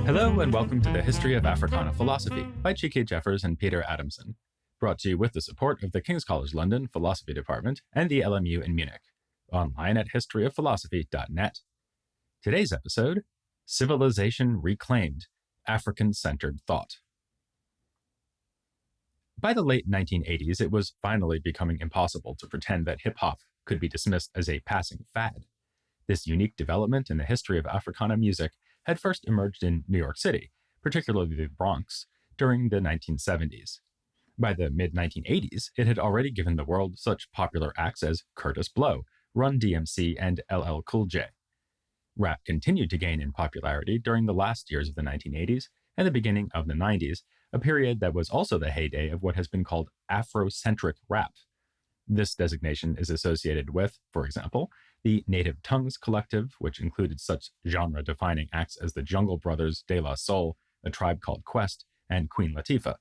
Hello and welcome to the History of Africana Philosophy by Cheikh Jeffers and Peter Adamson, brought to you with the support of the King's College London Philosophy Department and the LMU in Munich, online at historyofphilosophy.net. Today's episode, Civilization Reclaimed, African-Centered Thought. By the late 1980s, it was finally becoming impossible to pretend that hip-hop could be dismissed as a passing fad. This unique development in the history of Africana music had first emerged in New York City, particularly the Bronx, during the 1970s. By the mid-1980s, it had already given the world such popular acts as Kurtis Blow, Run DMC, and LL Cool J. Rap continued to gain in popularity during the last years of the 1980s and the beginning of the 90s, a period that was also the heyday of what has been called Afrocentric rap. This designation is associated with, for example, the Native Tongues Collective, which included such genre-defining acts as the Jungle Brothers, De La Soul, A Tribe Called Quest, and Queen Latifah.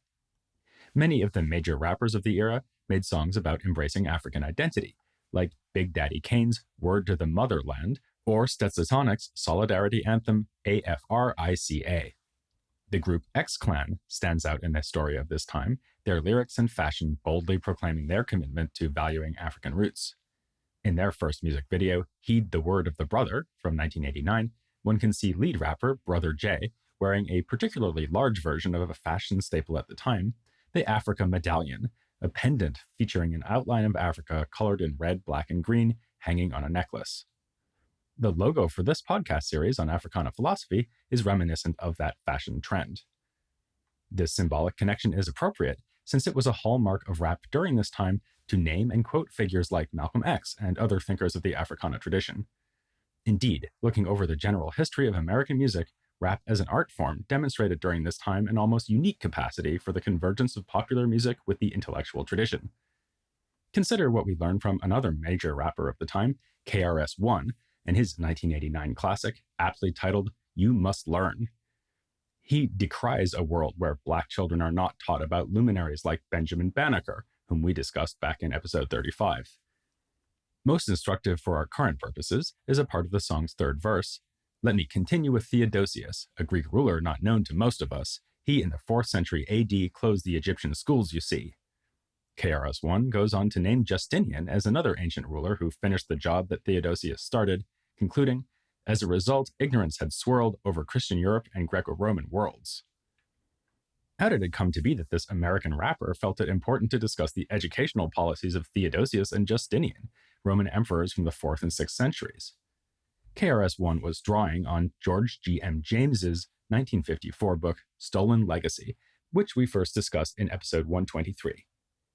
Many of the major rappers of the era made songs about embracing African identity, like Big Daddy Kane's Word to the Motherland, or Stetsasonics' solidarity anthem AFRICA. The group X-Clan stands out in the story of this time, their lyrics and fashion boldly proclaiming their commitment to valuing African roots. In their first music video, Heed the Word of the Brother, from 1989, one can see lead rapper Brother J wearing a particularly large version of a fashion staple at the time, the Africa Medallion, a pendant featuring an outline of Africa colored in red, black, and green, hanging on a necklace. The logo for this podcast series on Africana philosophy is reminiscent of that fashion trend. This symbolic connection is appropriate, since it was a hallmark of rap during this time to name and quote figures like Malcolm X and other thinkers of the Africana tradition. Indeed, looking over the general history of American music, rap as an art form demonstrated during this time an almost unique capacity for the convergence of popular music with the intellectual tradition. Consider what we learned from another major rapper of the time, KRS-One, and his 1989 classic, aptly titled You Must Learn. He decries a world where Black children are not taught about luminaries like Benjamin Banneker, whom we discussed back in episode 35. Most instructive for our current purposes is a part of the song's third verse. Let me continue with Theodosius, a Greek ruler not known to most of us. He, in the 4th century AD, closed the Egyptian schools, you see. KRS-One goes on to name Justinian as another ancient ruler who finished the job that Theodosius started, concluding, as a result, ignorance had swirled over Christian Europe and Greco-Roman worlds. How did it come to be that this American rapper felt it important to discuss the educational policies of Theodosius and Justinian, Roman emperors from the 4th and 6th centuries? KRS-One was drawing on George G.M. James's 1954 book, Stolen Legacy, which we first discussed in episode 123.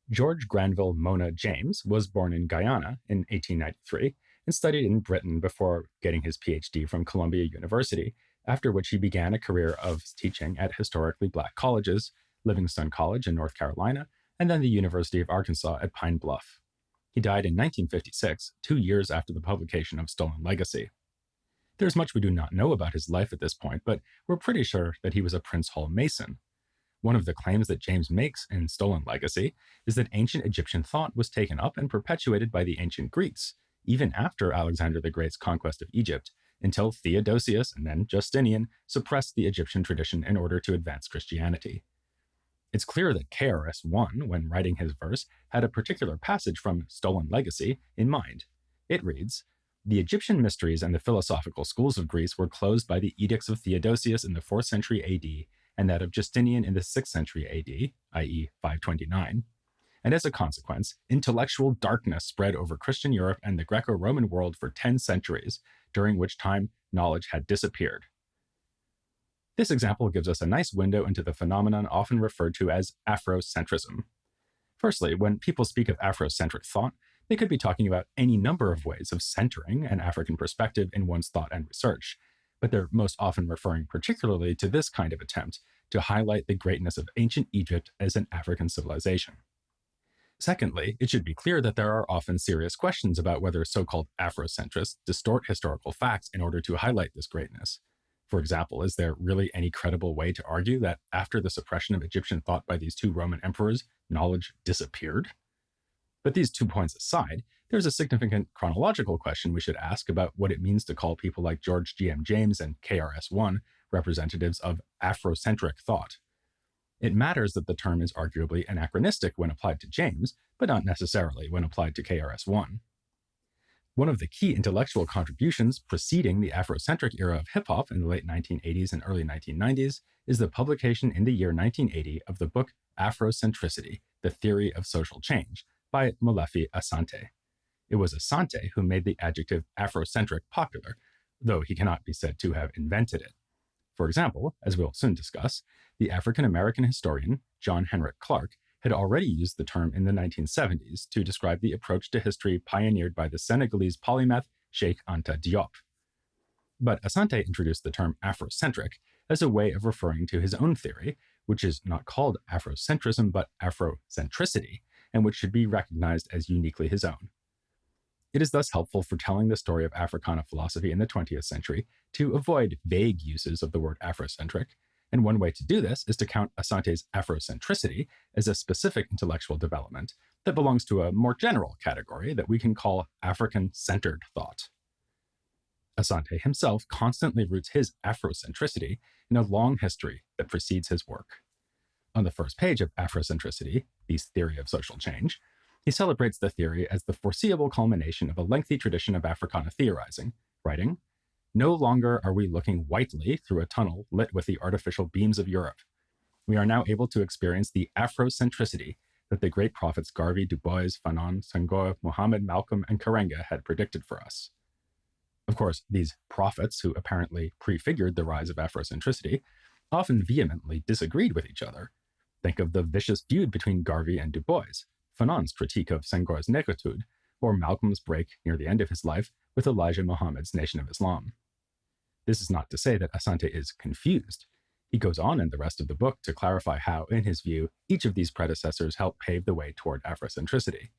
George Granville Mona James was born in Guyana in 1893 and studied in Britain before getting his PhD from Columbia University, after which he began a career of teaching at historically Black colleges, Livingston College in North Carolina, and then the University of Arkansas at Pine Bluff. He died in 1956, 2 years after the publication of Stolen Legacy. There's much we do not know about his life at this point, but we're pretty sure that he was a Prince Hall Mason. One of the claims that James makes in Stolen Legacy is that ancient Egyptian thought was taken up and perpetuated by the ancient Greeks, even after Alexander the Great's conquest of Egypt, until Theodosius and then Justinian suppressed the Egyptian tradition in order to advance Christianity. It's clear that KRS-One, when writing his verse, had a particular passage from Stolen Legacy in mind. It reads, "The Egyptian mysteries and the philosophical schools of Greece were closed by the edicts of Theodosius in the 4th century AD and that of Justinian in the 6th century AD, i.e. 529. And as a consequence, intellectual darkness spread over Christian Europe and the Greco-Roman world for 10 centuries, during which time knowledge had disappeared." This example gives us a nice window into the phenomenon often referred to as Afrocentrism. Firstly, when people speak of Afrocentric thought, they could be talking about any number of ways of centering an African perspective in one's thought and research, but they're most often referring particularly to this kind of attempt to highlight the greatness of ancient Egypt as an African civilization. Secondly, it should be clear that there are often serious questions about whether so-called Afrocentrists distort historical facts in order to highlight this greatness. For example, is there really any credible way to argue that after the suppression of Egyptian thought by these two Roman emperors, knowledge disappeared? But these 2 points aside, there's a significant chronological question we should ask about what it means to call people like George G.M. James and KRS-One representatives of Afrocentric thought. It matters that the term is arguably anachronistic when applied to James, but not necessarily when applied to KRS-One. One of the key intellectual contributions preceding the Afrocentric era of hip-hop in the late 1980s and early 1990s is the publication in the year 1980 of the book Afrocentricity, The Theory of Social Change, by Molefi Asante. It was Asante who made the adjective Afrocentric popular, though he cannot be said to have invented it. For example, as we'll soon discuss, the African-American historian John Henrik Clarke had already used the term in the 1970s to describe the approach to history pioneered by the Senegalese polymath Cheikh Anta Diop. But Asante introduced the term Afrocentric as a way of referring to his own theory, which is not called Afrocentrism but Afrocentricity, and which should be recognized as uniquely his own. It is thus helpful for telling the story of Africana philosophy in the 20th century to avoid vague uses of the word Afrocentric, and one way to do this is to count Asante's Afrocentricity as a specific intellectual development that belongs to a more general category that we can call African-centered thought. Asante himself constantly roots his Afrocentricity in a long history that precedes his work. On the first page of Afrocentricity, the Theory of Social Change, he celebrates the theory as the foreseeable culmination of a lengthy tradition of Africana theorizing, writing, "No longer are we looking whitely through a tunnel lit with the artificial beams of Europe. We are now able to experience the Afrocentricity that the great prophets Garvey, Du Bois, Fanon, Senghor, Muhammad, Malcolm, and Karenga had predicted for us." Of course, these prophets, who apparently prefigured the rise of Afrocentricity, often vehemently disagreed with each other. Think of the vicious feud between Garvey and Du Bois, Fanon's critique of Senghor's negritude, or Malcolm's break near the end of his life with Elijah Muhammad's Nation of Islam. This is not to say that Asante is confused. He goes on in the rest of the book to clarify how, in his view, each of these predecessors helped pave the way toward Afrocentricity.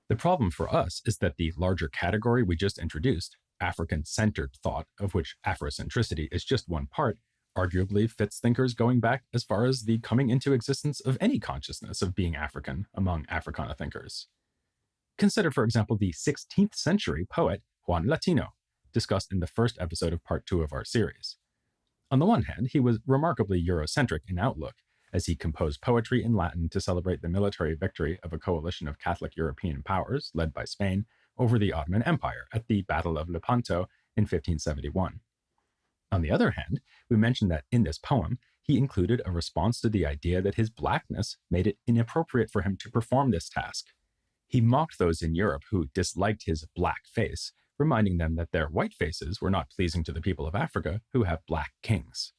The problem for us is that the larger category we just introduced, African-centered thought, of which Afrocentricity is just one part, arguably fits thinkers going back as far as the coming into existence of any consciousness of being African among Africana thinkers. Consider, for example, the 16th century poet Juan Latino, discussed in the first episode of part 2 of our series. On the one hand, he was remarkably Eurocentric in outlook, as he composed poetry in Latin to celebrate the military victory of a coalition of Catholic European powers, led by Spain, over the Ottoman Empire at the Battle of Lepanto in 1571. On the other hand, we mentioned that in this poem, he included a response to the idea that his blackness made it inappropriate for him to perform this task. He mocked those in Europe who disliked his black face, reminding them that their white faces were not pleasing to the people of Africa who have black kings.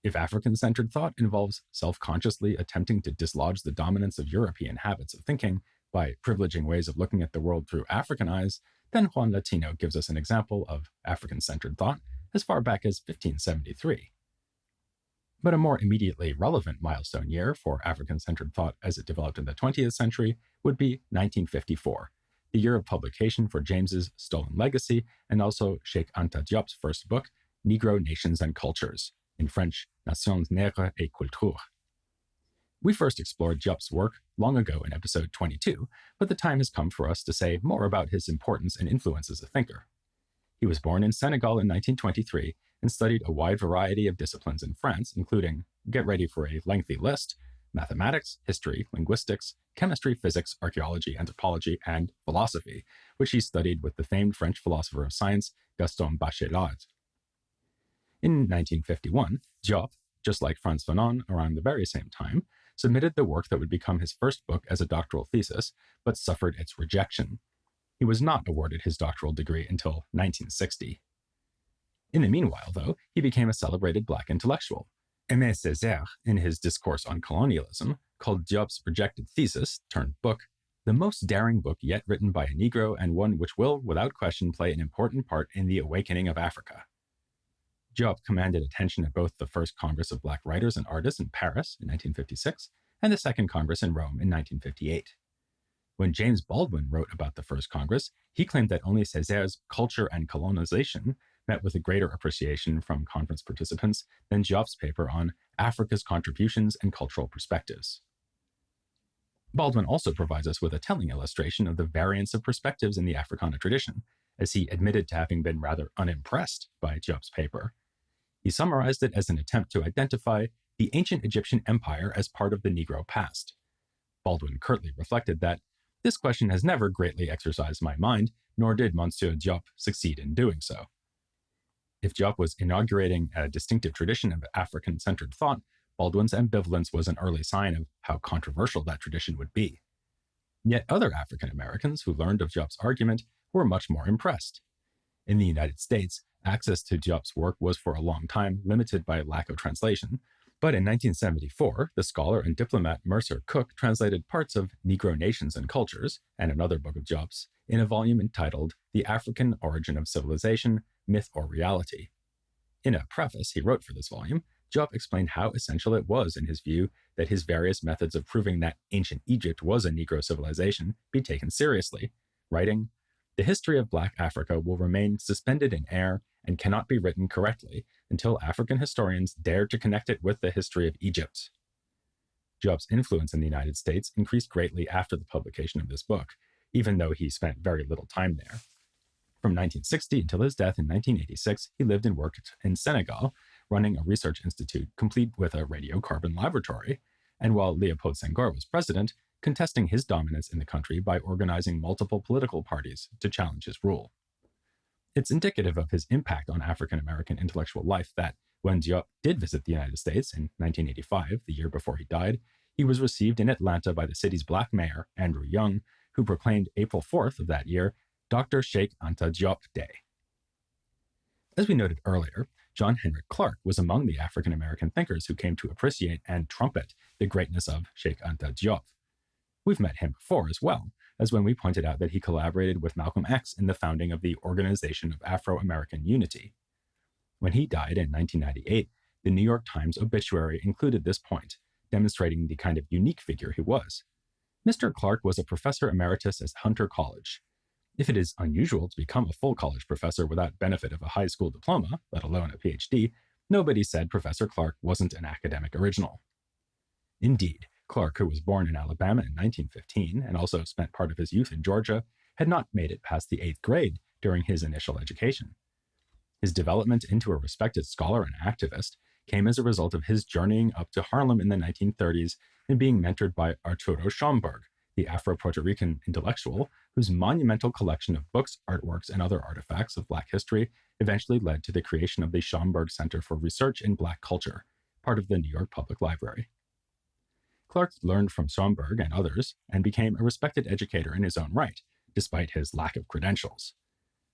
If African-centered thought involves self-consciously attempting to dislodge the dominance of European habits of thinking by privileging ways of looking at the world through African eyes, then Juan Latino gives us an example of African-centered thought as far back as 1573. But a more immediately relevant milestone year for African-centered thought as it developed in the 20th century would be 1954, the year of publication for James's Stolen Legacy and also Cheikh Anta Diop's first book, Negro Nations and Cultures, in French, Nations Nègres et Culture. We first explored Diop's work long ago in episode 22, but the time has come for us to say more about his importance and influence as a thinker. He was born in Senegal in 1923 and studied a wide variety of disciplines in France, including, get ready for a lengthy list, mathematics, history, linguistics, chemistry, physics, archaeology, anthropology, and philosophy, which he studied with the famed French philosopher of science, Gaston Bachelard. In 1951, Diop, just like Frantz Fanon around the very same time, submitted the work that would become his first book as a doctoral thesis, but suffered its rejection. He was not awarded his doctoral degree until 1960. In the meanwhile, though, he became a celebrated Black intellectual. Aimé Césaire, in his discourse on colonialism, called Diop's rejected thesis, turned book, the most daring book yet written by a Negro and one which will, without question, play an important part in the awakening of Africa. Diop commanded attention at both the First Congress of Black Writers and Artists in Paris in 1956 and the Second Congress in Rome in 1958. When James Baldwin wrote about the First Congress, he claimed that only Césaire's Culture and Colonization met with a greater appreciation from conference participants than Diop's paper on Africa's Contributions and Cultural Perspectives. Baldwin also provides us with a telling illustration of the variance of perspectives in the Africana tradition, as he admitted to having been rather unimpressed by Diop's paper. He summarized it as an attempt to identify the ancient Egyptian empire as part of the Negro past. Baldwin curtly reflected that, "This question has never greatly exercised my mind, nor did Monsieur Diop succeed in doing so." If Diop was inaugurating a distinctive tradition of African-centered thought, Baldwin's ambivalence was an early sign of how controversial that tradition would be. Yet other African Americans who learned of Diop's argument were much more impressed. In the United States, access to Diop's work was for a long time limited by lack of translation, but in 1974, the scholar and diplomat Mercer Cook translated parts of Negro Nations and Cultures, and another book of Diop's, in a volume entitled The African Origin of Civilization, Myth or Reality. In a preface he wrote for this volume, Diop explained how essential it was in his view that his various methods of proving that ancient Egypt was a Negro civilization be taken seriously, writing, "The history of Black Africa will remain suspended in air and cannot be written correctly until African historians dare to connect it with the history of Egypt." Diop's influence in the United States increased greatly after the publication of this book, even though he spent very little time there. From 1960 until his death in 1986, he lived and worked in Senegal, running a research institute complete with a radiocarbon laboratory, and while Leopold Senghor was president, contesting his dominance in the country by organizing multiple political parties to challenge his rule. It's indicative of his impact on African American intellectual life that when Diop did visit the United States in 1985, the year before he died, he was received in Atlanta by the city's black mayor, Andrew Young, who proclaimed April 4th of that year Dr. Cheikh Anta Diop Day. As we noted earlier, John Henrik Clarke was among the African American thinkers who came to appreciate and trumpet the greatness of Cheikh Anta Diop. We've met him before as well, as when we pointed out that he collaborated with Malcolm X in the founding of the Organization of Afro-American Unity. When he died in 1998, the New York Times obituary included this point, demonstrating the kind of unique figure he was. Mr. Clarke was a professor emeritus at Hunter College. If it is unusual to become a full college professor without benefit of a high school diploma, let alone a PhD, nobody said Professor Clarke wasn't an academic original. Indeed, Clarke, who was born in Alabama in 1915 and also spent part of his youth in Georgia, had not made it past the 8th grade during his initial education. His development into a respected scholar and activist came as a result of his journeying up to Harlem in the 1930s and being mentored by Arturo Schomburg, the Afro-Puerto Rican intellectual whose monumental collection of books, artworks, and other artifacts of Black history eventually led to the creation of the Schomburg Center for Research in Black Culture, part of the New York Public Library. Clarke learned from Schomburg and others and became a respected educator in his own right, despite his lack of credentials.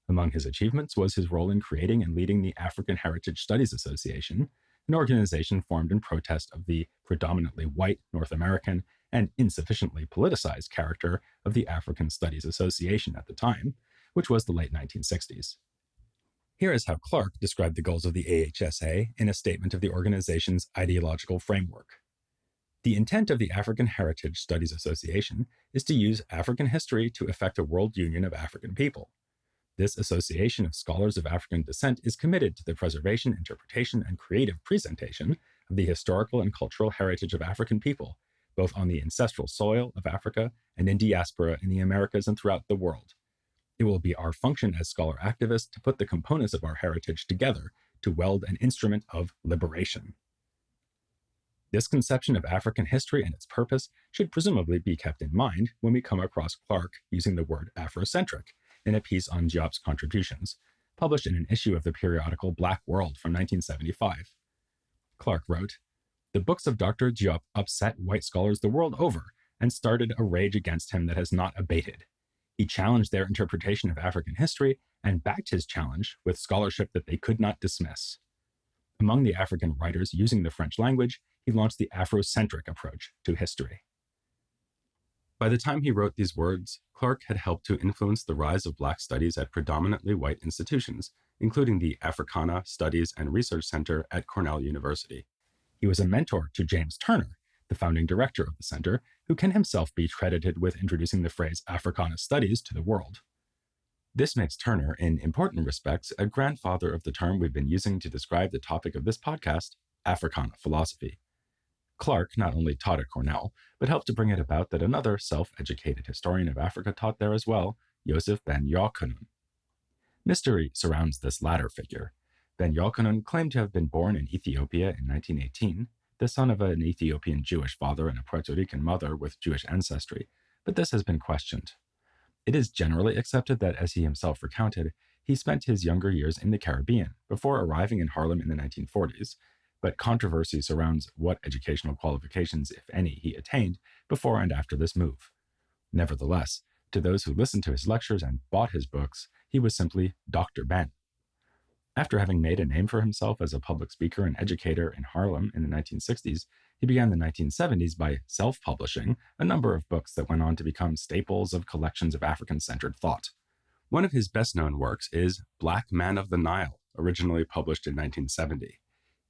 Among his achievements was his role in creating and leading the African Heritage Studies Association, an organization formed in protest of the predominantly white North American and insufficiently politicized character of the African Studies Association at the time, which was the late 1960s. Here is how Clarke described the goals of the AHSA in a statement of the organization's ideological framework. The intent of the African Heritage Studies Association is to use African history to effect a world union of African people. This association of scholars of African descent is committed to the preservation, interpretation, and creative presentation of the historical and cultural heritage of African people, both on the ancestral soil of Africa and in diaspora in the Americas and throughout the world. It will be our function as scholar activists to put the components of our heritage together to weld an instrument of liberation. This conception of African history and its purpose should presumably be kept in mind when we come across Clarke using the word Afrocentric in a piece on Diop's contributions, published in an issue of the periodical Black World from 1975. Clarke wrote, "The books of Dr. Diop upset white scholars the world over and started a rage against him that has not abated. He challenged their interpretation of African history and backed his challenge with scholarship that they could not dismiss. Among the African writers using the French language, he launched the Afrocentric approach to history." By the time he wrote these words, Clarke had helped to influence the rise of Black studies at predominantly white institutions, including the Africana Studies and Research Center at Cornell University. He was a mentor to James Turner, the founding director of the center, who can himself be credited with introducing the phrase Africana Studies to the world. This makes Turner, in important respects, a grandfather of the term we've been using to describe the topic of this podcast, Africana philosophy. Clarke not only taught at Cornell, but helped to bring it about that another self-educated historian of Africa taught there as well, Yosef ben-Jochannan. Mystery surrounds this latter figure. Ben-Jochannan claimed to have been born in Ethiopia in 1918, the son of an Ethiopian Jewish father and a Puerto Rican mother with Jewish ancestry, but this has been questioned. It is generally accepted that, as he himself recounted, he spent his younger years in the Caribbean before arriving in Harlem in the 1940s, but controversy surrounds what educational qualifications, if any, he attained before and after this move. Nevertheless, to those who listened to his lectures and bought his books, he was simply Dr. Ben. After having made a name for himself as a public speaker and educator in Harlem in the 1960s, he began the 1970s by self-publishing a number of books that went on to become staples of collections of African-centered thought. One of his best-known works is Black Man of the Nile, originally published in 1970.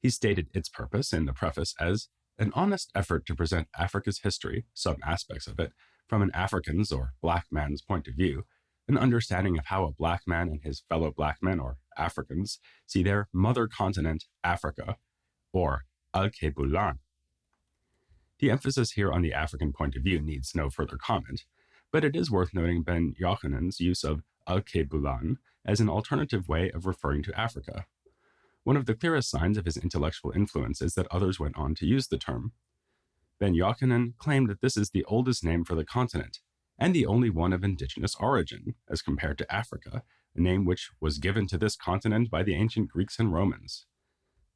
He stated its purpose in the preface as an honest effort to present Africa's history, some aspects of it, from an African's or black man's point of view, an understanding of how a black man and his fellow black men, or Africans, see their mother continent, Africa, or Al-Kebulan. The emphasis here on the African point of view needs no further comment, but it is worth noting ben-Jochannan's use of Al-Kebulan as an alternative way of referring to Africa. One of the clearest signs of his intellectual influence is that others went on to use the term. Ben-Jochannan claimed that this is the oldest name for the continent, and the only one of indigenous origin, as compared to Africa, a name which was given to this continent by the ancient Greeks and Romans.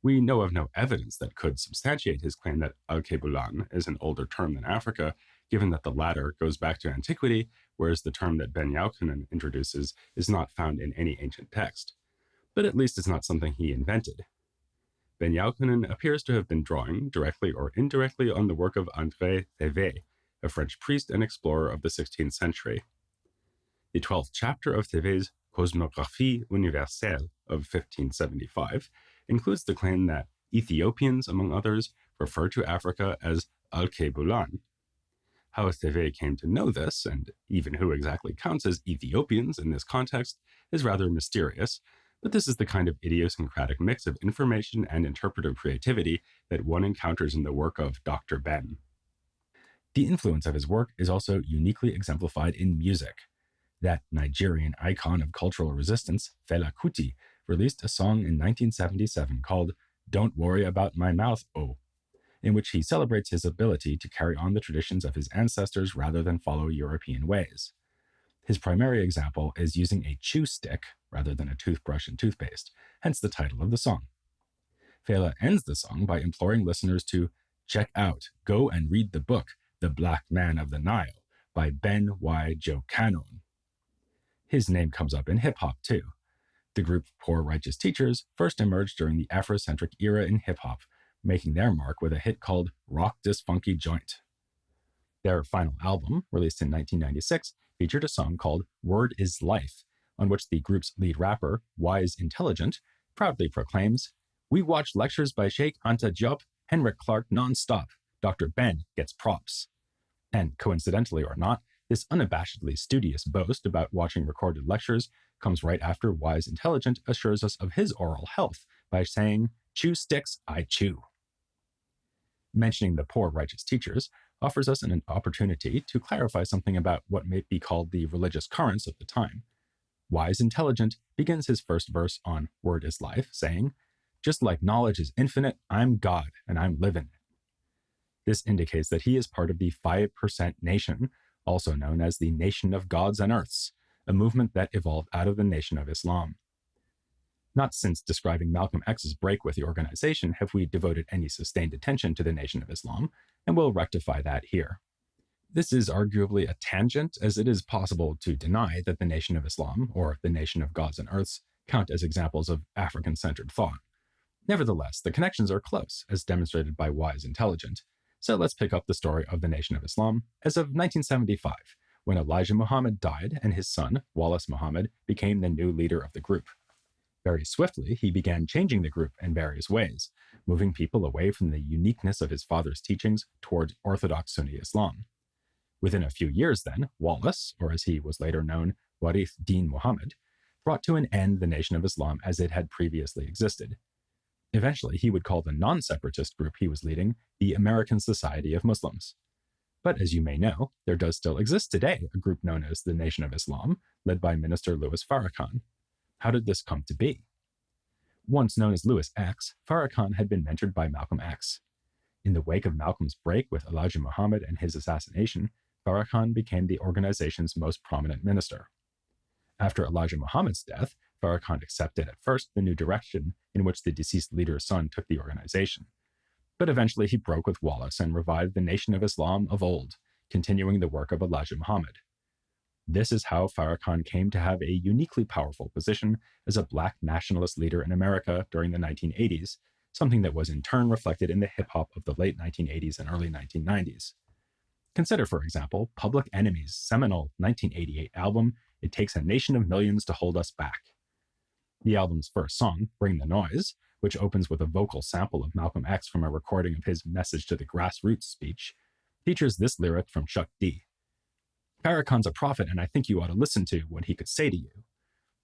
We know of no evidence that could substantiate his claim that Al-Kebulan is an older term than Africa, given that the latter goes back to antiquity, whereas the term that ben-Jochannan introduces is not found in any ancient text. But at least it's not something he invented. Ben-Jochannan appears to have been drawing, directly or indirectly, on the work of André Thevet, a French priest and explorer of the 16th century. The 12th chapter of Thevet's Cosmographie universelle of 1575 includes the claim that Ethiopians, among others, refer to Africa as Al-Kebulan. How Thevet came to know this, and even who exactly counts as Ethiopians in this context, is rather mysterious, but this is the kind of idiosyncratic mix of information and interpretive creativity that one encounters in the work of Dr. Ben. The influence of his work is also uniquely exemplified in music. That Nigerian icon of cultural resistance, Fela Kuti, released a song in 1977 called Don't Worry About My Mouth, Oh, in which he celebrates his ability to carry on the traditions of his ancestors rather than follow European ways. His primary example is using a chew stick rather than a toothbrush and toothpaste, hence the title of the song. Fela ends the song by imploring listeners to check out, go and read the book, The Black Man of the Nile, by ben-Jochannan. His name comes up in hip-hop, too. The group Poor Righteous Teachers first emerged during the Afrocentric era in hip-hop, making their mark with a hit called Rock This Funky Joint. Their final album, released in 1996, featured a song called Word is Life, on which the group's lead rapper, Wise Intelligent, proudly proclaims, "We watch lectures by Cheikh Anta Diop, Henrik Clarke non-stop. Dr. Ben gets props." And coincidentally or not, this unabashedly studious boast about watching recorded lectures comes right after Wise Intelligent assures us of his oral health by saying, "Chew sticks, I chew." Mentioning the Poor Righteous Teachers offers us an opportunity to clarify something about what may be called the religious currents of the time. Wise Intelligent begins his first verse on Word is Life, saying, "Just like knowledge is infinite, I'm God, and I'm living it." This indicates that he is part of the 5% Nation, also known as the Nation of Gods and Earths, a movement that evolved out of the Nation of Islam. Not since describing Malcolm X's break with the organization have we devoted any sustained attention to the Nation of Islam, and we'll rectify that here. This is arguably a tangent, as it is possible to deny that the Nation of Islam, or the Nation of Gods and Earths, count as examples of African-centered thought. Nevertheless, the connections are close, as demonstrated by Wise Intelligent. So let's pick up the story of the Nation of Islam as of 1975, when Elijah Muhammad died and his son, Wallace Muhammad, became the new leader of the group. Very swiftly, he began changing the group in various ways, moving people away from the uniqueness of his father's teachings towards Orthodox Sunni Islam. Within a few years then, Wallace, or as he was later known, Warith Din Muhammad, brought to an end the Nation of Islam as it had previously existed. Eventually, he would call the non-separatist group he was leading the American Society of Muslims. But as you may know, there does still exist today a group known as the Nation of Islam, led by Minister Louis Farrakhan. How did this come to be? Once known as Louis X, Farrakhan had been mentored by Malcolm X. In the wake of Malcolm's break with Elijah Muhammad and his assassination, Farrakhan became the organization's most prominent minister. After Elijah Muhammad's death, Farrakhan accepted at first the new direction in which the deceased leader's son took the organization. But eventually he broke with Wallace and revived the Nation of Islam of old, continuing the work of Elijah Muhammad. This is how Farrakhan came to have a uniquely powerful position as a black nationalist leader in America during the 1980s, something that was in turn reflected in the hip-hop of the late 1980s and early 1990s. Consider, for example, Public Enemy's seminal 1988 album, It Takes a Nation of Millions to Hold Us Back. The album's first song, Bring the Noise, which opens with a vocal sample of Malcolm X from a recording of his Message to the Grassroots speech, features this lyric from Chuck D. Farrakhan's a prophet, and I think you ought to listen to what he could say to you.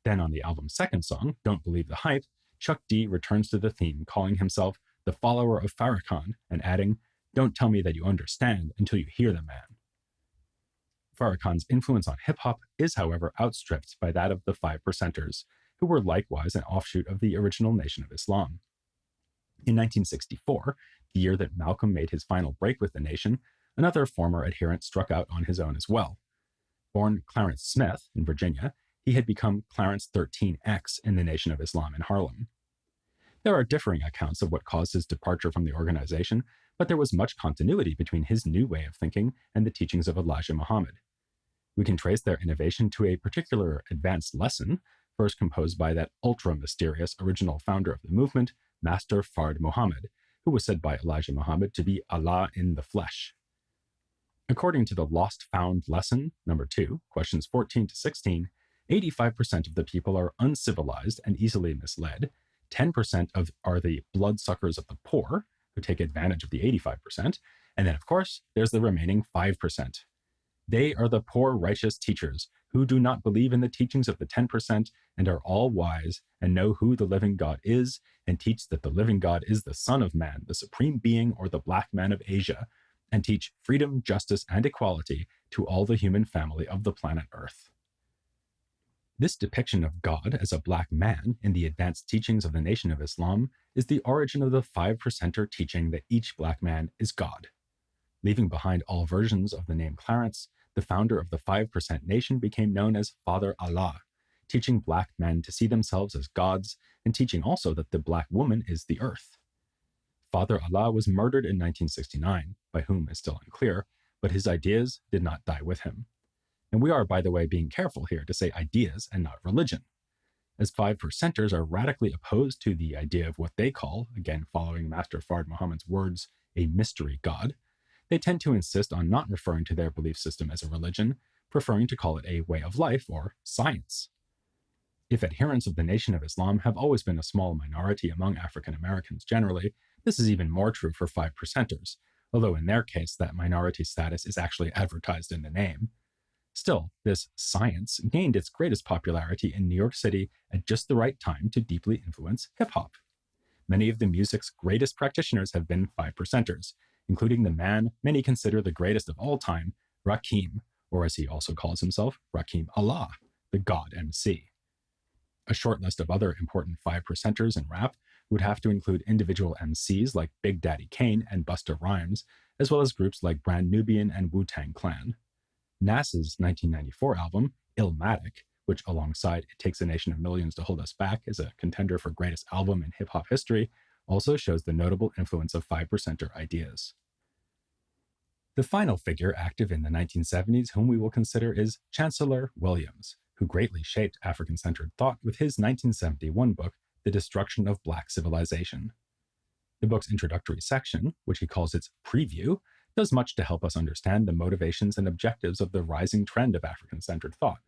Then on the album's second song, Don't Believe the Hype, Chuck D returns to the theme, calling himself the follower of Farrakhan and adding, Don't tell me that you understand until you hear the man. Farrakhan's influence on hip-hop is, however, outstripped by that of the Five Percenters, who were likewise an offshoot of the original Nation of Islam. In 1964, the year that Malcolm made his final break with the Nation, another former adherent struck out on his own as well. Born Clarence Smith in Virginia, he had become Clarence 13X in the Nation of Islam in Harlem. There are differing accounts of what caused his departure from the organization, but there was much continuity between his new way of thinking and the teachings of Elijah Muhammad. We can trace their innovation to a particular advanced lesson, first composed by that ultra-mysterious original founder of the movement, Master Fard Muhammad, who was said by Elijah Muhammad to be Allah in the flesh. According to the Lost Found Lesson, number 2, questions 14 to 16, 85% of the people are uncivilized and easily misled, 10% are the bloodsuckers of the poor, who take advantage of the 85%, and then, of course, there's the remaining 5%. They are the poor righteous teachers who do not believe in the teachings of the 10% and are all wise and know who the living God is and teach that the living God is the Son of Man, the Supreme Being, or the Black Man of Asia, and teach freedom, justice, and equality to all the human family of the planet Earth. This depiction of God as a black man in the advanced teachings of the Nation of Islam is the origin of the 5%er teaching that each black man is God. Leaving behind all versions of the name Clarence, the founder of the 5% Nation became known as Father Allah, teaching black men to see themselves as gods and teaching also that the black woman is the earth. Father Allah was murdered in 1969, by whom is still unclear, but his ideas did not die with him. And we are, by the way, being careful here to say ideas and not religion, as 5%ers are radically opposed to the idea of what they call, again following Master Fard Muhammad's words, a mystery God. They tend to insist on not referring to their belief system as a religion, preferring to call it a way of life or science. If adherents of the Nation of Islam have always been a small minority among African Americans generally, this is even more true for 5%ers, although in their case that minority status is actually advertised in the name. Still, this science gained its greatest popularity in New York City at just the right time to deeply influence hip-hop. Many of the music's greatest practitioners have been 5%ers, including the man many consider the greatest of all time, Rakim, or as he also calls himself, Rakim Allah, the God MC. A short list of other important 5%ers in rap would have to include individual MCs like Big Daddy Kane and Busta Rhymes, as well as groups like Brand Nubian and Wu-Tang Clan. Nas's 1994 album, Illmatic, which alongside It Takes a Nation of Millions to Hold Us Back is a contender for greatest album in hip-hop history, also shows the notable influence of 5%er ideas. The final figure active in the 1970s whom we will consider is Chancellor Williams, who greatly shaped African-centered thought with his 1971 book, The Destruction of Black Civilization. The book's introductory section, which he calls its preview, does much to help us understand the motivations and objectives of the rising trend of African-centered thought.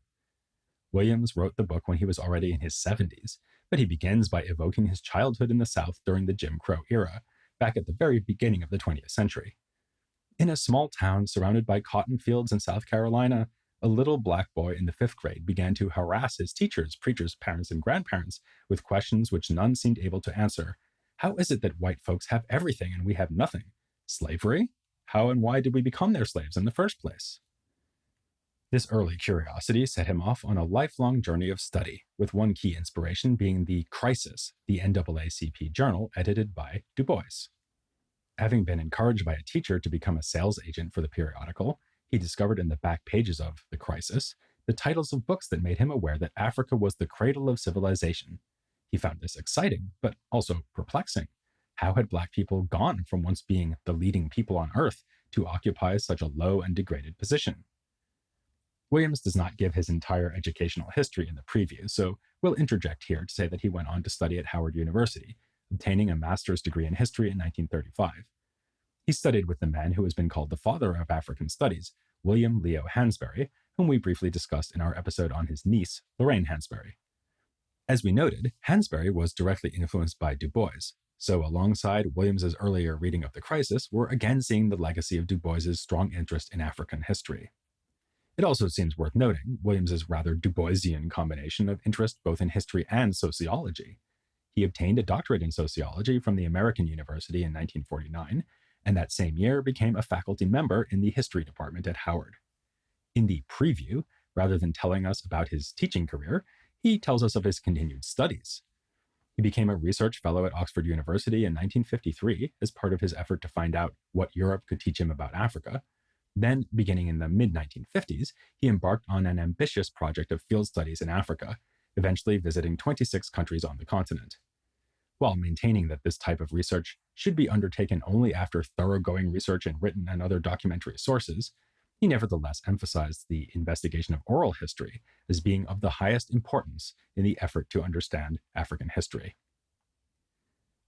Williams wrote the book when he was already in his 70s, but he begins by evoking his childhood in the South during the Jim Crow era, back at the very beginning of the 20th century. In a small town surrounded by cotton fields in South Carolina, a little black boy in the 5th grade began to harass his teachers, preachers, parents, and grandparents with questions which none seemed able to answer. How is it that white folks have everything and we have nothing? Slavery? How and why did we become their slaves in the first place? This early curiosity set him off on a lifelong journey of study, with one key inspiration being the Crisis, the NAACP journal edited by Du Bois. Having been encouraged by a teacher to become a sales agent for the periodical, he discovered in the back pages of The Crisis the titles of books that made him aware that Africa was the cradle of civilization. He found this exciting, but also perplexing. How had Black people gone from once being the leading people on Earth to occupy such a low and degraded position? Williams does not give his entire educational history in the preview, so we'll interject here to say that he went on to study at Howard University, obtaining a master's degree in history in 1935. He studied with the man who has been called the father of African studies, William Leo Hansberry, whom we briefly discussed in our episode on his niece, Lorraine Hansberry. As we noted, Hansberry was directly influenced by Du Bois, so alongside Williams's earlier reading of The Crisis, we're again seeing the legacy of Du Bois's strong interest in African history. It also seems worth noting Williams's rather Du Boisian combination of interest both in history and sociology. He obtained a doctorate in sociology from the American University in 1949, and that same year became a faculty member in the history department at Howard. In the preview, rather than telling us about his teaching career, he tells us of his continued studies. He became a research fellow at Oxford University in 1953 as part of his effort to find out what Europe could teach him about Africa. Then, beginning in the mid-1950s, he embarked on an ambitious project of field studies in Africa, eventually visiting 26 countries on the continent. While maintaining that this type of research should be undertaken only after thoroughgoing research in written and other documentary sources, he nevertheless emphasized the investigation of oral history as being of the highest importance in the effort to understand African history.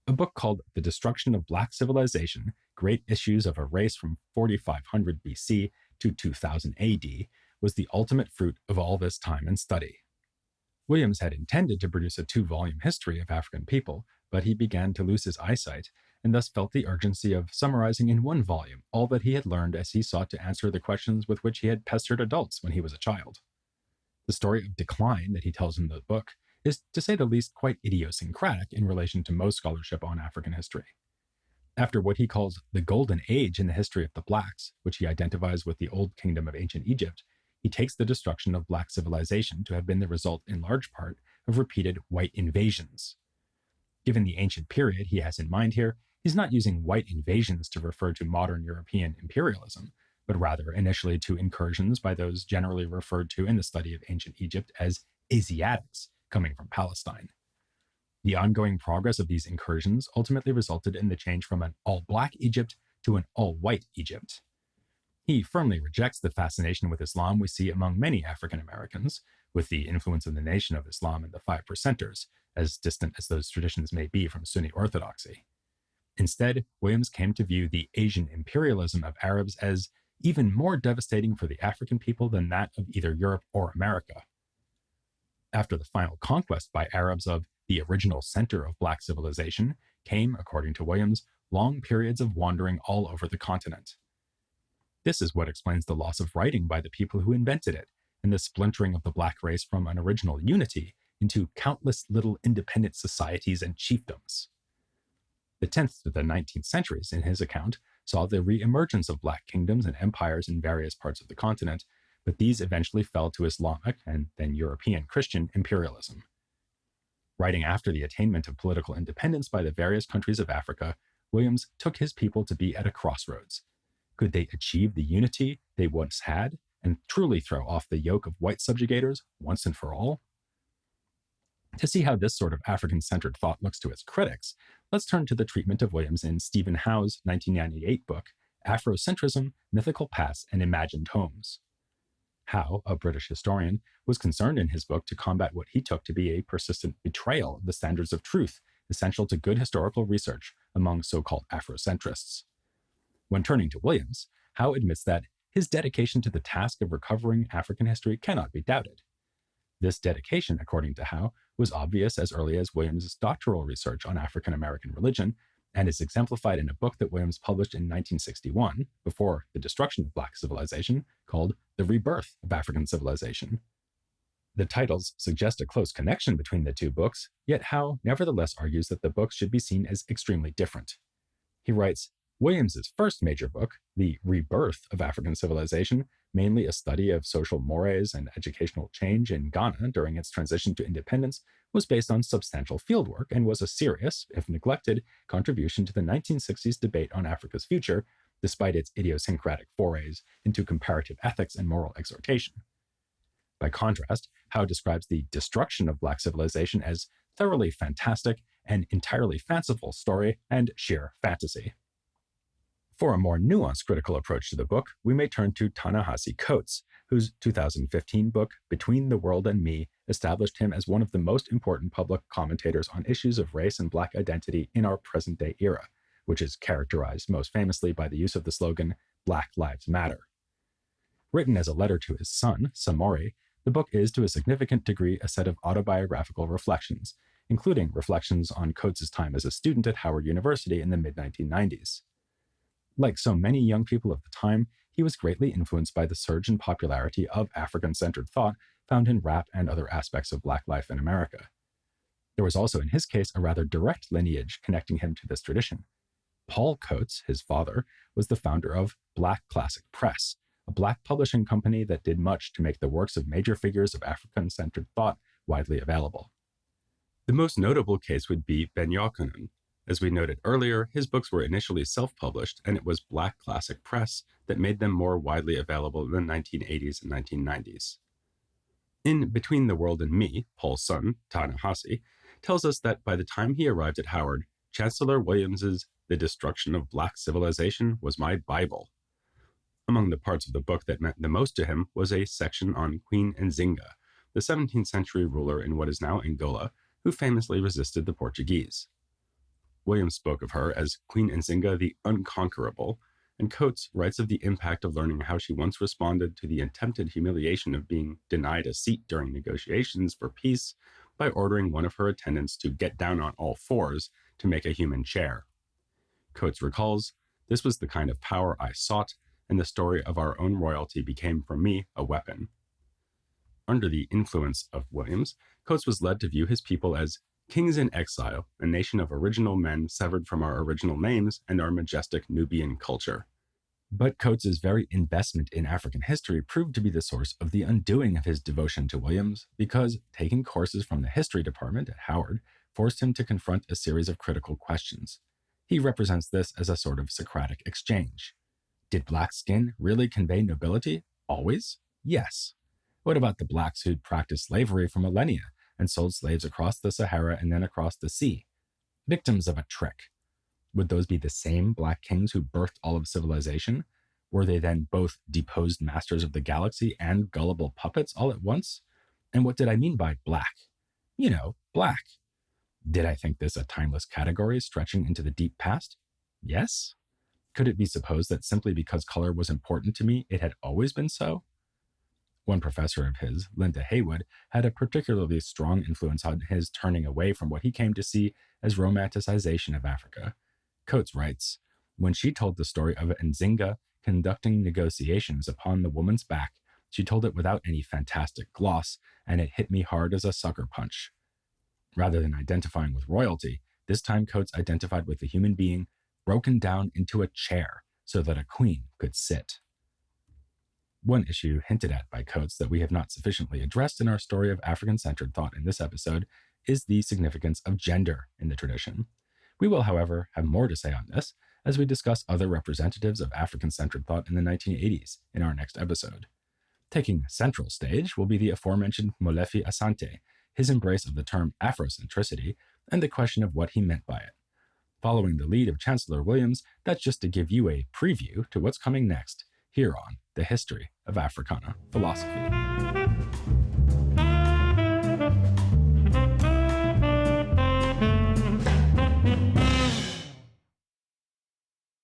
A book called The Destruction of Black Civilization, Great Issues of a Race from 4500 BC to 2000 AD, was the ultimate fruit of all this time and study. Williams had intended to produce a 2-volume history of African people, but he began to lose his eyesight and thus felt the urgency of summarizing in 1 volume all that he had learned as he sought to answer the questions with which he had pestered adults when he was a child. The story of decline that he tells in the book is, to say the least, quite idiosyncratic in relation to most scholarship on African history. After what he calls the Golden Age in the history of the Blacks, which he identifies with the Old Kingdom of ancient Egypt, he takes the destruction of Black civilization to have been the result, in large part, of repeated white invasions. Given the ancient period he has in mind here, he's not using white invasions to refer to modern European imperialism, but rather initially to incursions by those generally referred to in the study of ancient Egypt as Asiatics, coming from Palestine. The ongoing progress of these incursions ultimately resulted in the change from an all-black Egypt to an all-white Egypt. He firmly rejects the fascination with Islam we see among many African Americans, with the influence of the Nation of Islam and the 5 Percenters, as distant as those traditions may be from Sunni orthodoxy. Instead, Williams came to view the Asian imperialism of Arabs as even more devastating for the African people than that of either Europe or America. After the final conquest by Arabs of the original center of Black civilization came, according to Williams, long periods of wandering all over the continent. This is what explains the loss of writing by the people who invented it, and the splintering of the Black race from an original unity into countless little independent societies and chiefdoms. The 10th to the 19th centuries, in his account, saw the re-emergence of Black kingdoms and empires in various parts of the continent, but these eventually fell to Islamic and then European Christian imperialism. Writing after the attainment of political independence by the various countries of Africa, Williams took his people to be at a crossroads. Could they achieve the unity they once had and truly throw off the yoke of white subjugators once and for all? To see how this sort of African-centered thought looks to its critics, let's turn to the treatment of Williams in Stephen Howe's 1998 book, Afrocentrism, Mythical Pasts, and Imagined Homes. Howe, a British historian, was concerned in his book to combat what he took to be a persistent betrayal of the standards of truth essential to good historical research among so-called Afrocentrists. When turning to Williams, Howe admits that his dedication to the task of recovering African history cannot be doubted. This dedication, according to Howe, was obvious as early as Williams' doctoral research on African American religion, and is exemplified in a book that Williams published in 1961, before the destruction of Black civilization, called The Rebirth of African Civilization. The titles suggest a close connection between the two books, yet Howe nevertheless argues that the books should be seen as extremely different. He writes, Williams's first major book, The Rebirth of African Civilization, mainly a study of social mores and educational change in Ghana during its transition to independence, was based on substantial fieldwork and was a serious, if neglected, contribution to the 1960s debate on Africa's future, despite its idiosyncratic forays into comparative ethics and moral exhortation. By contrast, Howe describes the destruction of Black civilization as thoroughly fantastic, an entirely fanciful story, and sheer fantasy. For a more nuanced critical approach to the book, we may turn to Ta-Nehisi Coates, whose 2015 book, Between the World and Me, established him as one of the most important public commentators on issues of race and Black identity in our present-day era, which is characterized most famously by the use of the slogan, Black Lives Matter. Written as a letter to his son, Samori, the book is to a significant degree a set of autobiographical reflections, including reflections on Coates' time as a student at Howard University in the mid-1990s. Like so many young people of the time, he was greatly influenced by the surge in popularity of African-centered thought found in rap and other aspects of Black life in America. There was also in his case a rather direct lineage connecting him to this tradition. Paul Coates, his father, was the founder of Black Classic Press, a Black publishing company that did much to make the works of major figures of African-centered thought widely available. The most notable case would be Ben-Jochannan. As we noted earlier, his books were initially self-published, and it was Black Classic Press that made them more widely available in the 1980s and 1990s. In Between the World and Me, Paul's son, Ta-Nehisi, tells us that by the time he arrived at Howard, Chancellor Williams's The Destruction of Black Civilization was my Bible. Among the parts of the book that meant the most to him was a section on Queen Nzinga, the 17th century ruler in what is now Angola, who famously resisted the Portuguese. Williams spoke of her as Queen Nzinga the Unconquerable, and Coates writes of the impact of learning how she once responded to the attempted humiliation of being denied a seat during negotiations for peace by ordering one of her attendants to get down on all fours to make a human chair. Coates recalls, "This was the kind of power I sought, and the story of our own royalty became for me a weapon." Under the influence of Williams, Coates was led to view his people as kings in exile, a nation of original men severed from our original names and our majestic Nubian culture. But Coates' very investment in African history proved to be the source of the undoing of his devotion to Williams, because taking courses from the history department at Howard forced him to confront a series of critical questions. He represents this as a sort of Socratic exchange. Did black skin really convey nobility? Always? Yes. What about the blacks who'd practiced slavery for millennia and sold slaves across the Sahara and then across the sea? Victims of a trick. Would those be the same black kings who birthed all of civilization? Were they then both deposed masters of the galaxy and gullible puppets all at once? And what did I mean by black? You know, black. Did I think this a timeless category stretching into the deep past? Yes. Could it be supposed that simply because color was important to me, it had always been so? One professor of his, Linda Haywood, had a particularly strong influence on his turning away from what he came to see as romanticization of Africa. Coates writes, "When she told the story of Nzinga conducting negotiations upon the woman's back, she told it without any fantastic gloss, and it hit me hard as a sucker punch." Rather than identifying with royalty, this time Coates identified with the human being broken down into a chair so that a queen could sit. One issue hinted at by Coates that we have not sufficiently addressed in our story of African-centered thought in this episode is the significance of gender in the tradition. We will, however, have more to say on this as we discuss other representatives of African-centered thought in the 1980s in our next episode. Taking central stage will be the aforementioned Molefi Asante, his embrace of the term Afrocentricity, and the question of what he meant by it. Following the lead of Chancellor Williams, that's just to give you a preview to what's coming next here on The History of Africana Philosophy.